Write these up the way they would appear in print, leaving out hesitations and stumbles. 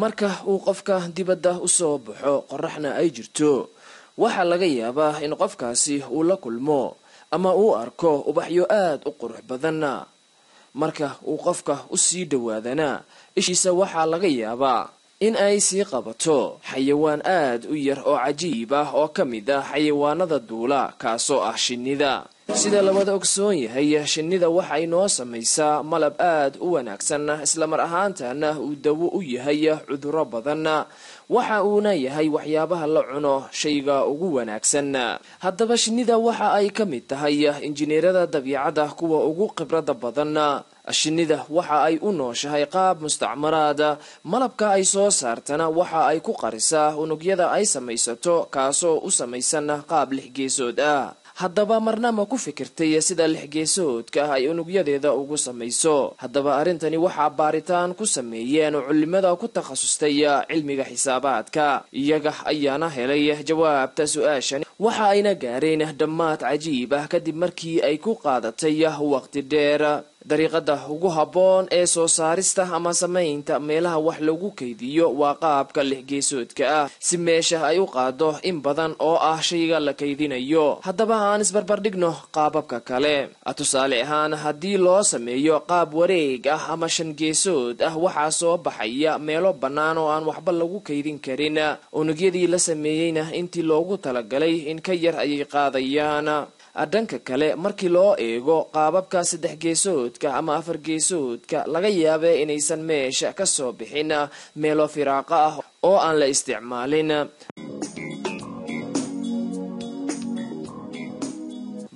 marka uu qofka dibadda u soo baxo qorraxna ay jirto waxa laga yaabaa in qofkaasi uu la kulmo ama uu arko ubaxyo aad u qurux badan marka uu qofka u sii dhawaadana ishiisa waxa laga yaabaa in ay sii qabato xayawaan aad u yar oo cajiib ah oo kamid ah xayawaanada duula kaasoo ah shinnida sida labada ogsoon yahay shinnida waxa ay noo samaysaa malab aad u wanaagsan isla mar ahaantana uu dawo u yahay cudurro badan waxa uuna yahay waxyaabaha la cuno shayga ugu wanaagsan haddaba shinnida waxa ay ka mid tahay injineerada dabiicadda kuwa ugu khibrada badan shinnida waxa ay u nooshahay qaab mustacmaraad malabka ay soo saartana waxa ay ku qarisaa unugyada ay samaysato kaasoo u samaysan qaab 6 geesood ah haddaba marna ma ku fikirtay sida 6 geesoodka ay unugyadeeda ugu samayso haddaba arintani waxa baaritaan ku sameeyeen culimada ku takhasustay cilmiga xisaabaadka iyaga ayaana helay jawaabta su'aashan waxa ayna gaareen dhammaad cajiib ah kadib markii ay ku qaadatay waqti dheer dariiqada ugu habboon ee soo saarista ama samaynta meelaha wax lagu kaydiyo waa qaabka 6 geesoodka ah si meesha ay u qaado in badan oo ah shayga la kaydinayo haddaba aan isbarbardhigno qaababka kale tusaale ahaan haddii loo sameeyo qaab wareeg ah ama 5 geesood ah waxaa soo baxaya meelo bannaan oo aan waxba lagu kaydin karin unugyadii la sameeyeyna intii loogu talagalay in ka yar ayay qaadayaan dhanka kale markii loo eego qaababka 3 geesoodka ama 4 geesoodka laga yaabay inaysan meesha ka soo bixin meelo firaaqa ah oo aan la isticmaalin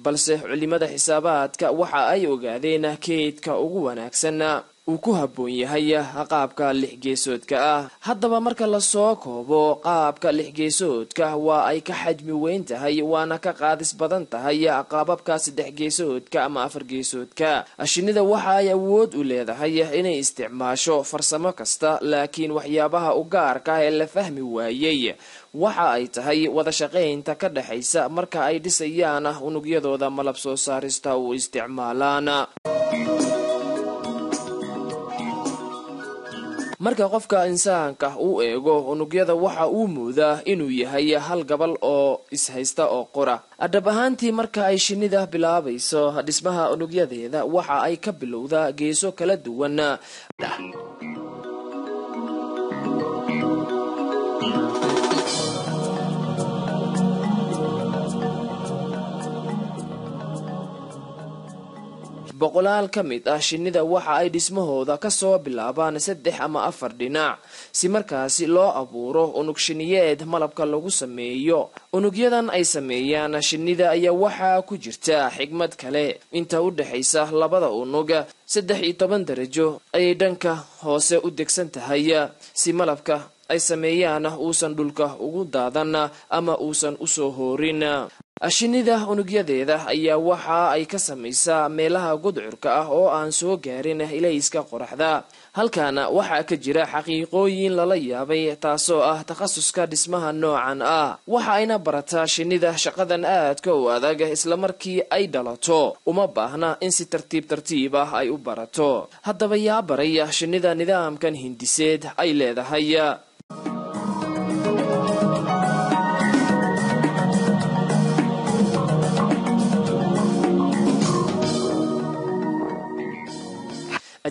balse culimada xisaabaadka waxa ay ogaadeen kaydka ugu wanaagsan uu ku habboon yahay qaabka 6 geesoodka ah haddaba marka la soo koobo qaabka 6 geesoodka waa ay ka xajmi weyn tahay waana ka qaadis badan tahay qaababka 3 geesoodka ama 4 geesoodka shinnida waxa ay awood u leedahay inay isticmaasho farsamo kasta laakiin waxyaabaha u gaarka ah ee la fahmi waayay waxa ay tahay wada shaqaynta ka dhaxaysa marka ay dhisayaan unugyadooda malab soo saarista u isticmaalaan marka qofka insaanka uu eego unugyada waxa uu moodaa inuu yahay hal gabal oo ishaysta oo qora adab ahaantii marka ay shinnida bilaabayso dhismaha unugyadeeda waxa ay ka bilowdaa geeso kala duwan boqolaal ka mid ah shinnida waxa ay dhismahooda ka soo bilaabaan 3 ama 4 dhinac si markaasi loo abuuro unug shiniyeed malabka lagu sameeyo unugyadan ay sameeyaan shinnida ayaa waxa ku jirta xigmad kale inta u dhaxaysa labada unug 13 darajo ay dhanka hoose u degsan tahay si malabka ay sameeyaan uusan dhulka ugu daadan ama uusan u soo hoorin shinnida unugyadeeda ayaa waxa ay ka samaysaa meelaha gudcurka ah oo aan soo gaarin ilayska qoraxda halkaana waxa ka jira xaqiiqooyin lala yaabay taasoo ah takhasuska dhismaha noocan ah waxa ayna barataa shinnida shaqadan aadka u adag isla markii ay dhalato uma baahna in si tartiib ah ay u barato haddaba yaa baraya shinnida nidaamkan hindiseed ay leedahay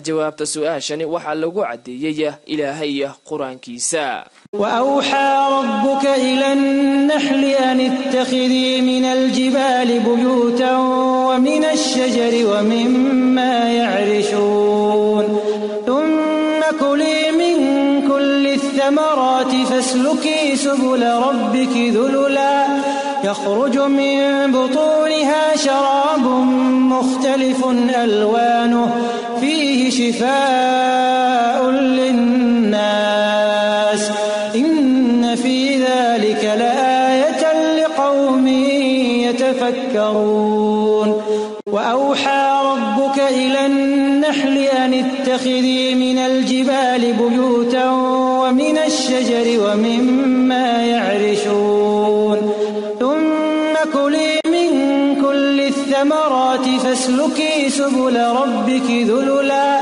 jawaabta su'aashani waxa lagu cadeeyay ilaahay quraankiisa وأوحى ربك إلى النحل أن اتخذي من الجبال بيوتا ومن الشجر ومما يعرشون ثم كلي من كل الثمرات فاسلكي سبل ربك ذللا يخرج من بطونها شراب مختلف ألوانه فيه شفاء للناس إن في ذلك لآية لقوم يتفكرون وأوحى ربك إلى النحل أن اتخذي من الجبال بيوتا ومن الشجر ومما يعرشون ثم كلي من كل الثمرات فاسلكي سبل ربك ذللا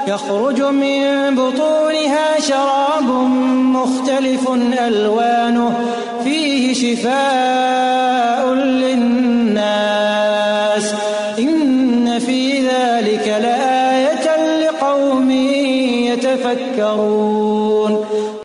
يخرج من بطونها شراب مختلف ألوانه فيه شفاء للناس إن في ذلك لآية لقوم يتفكرون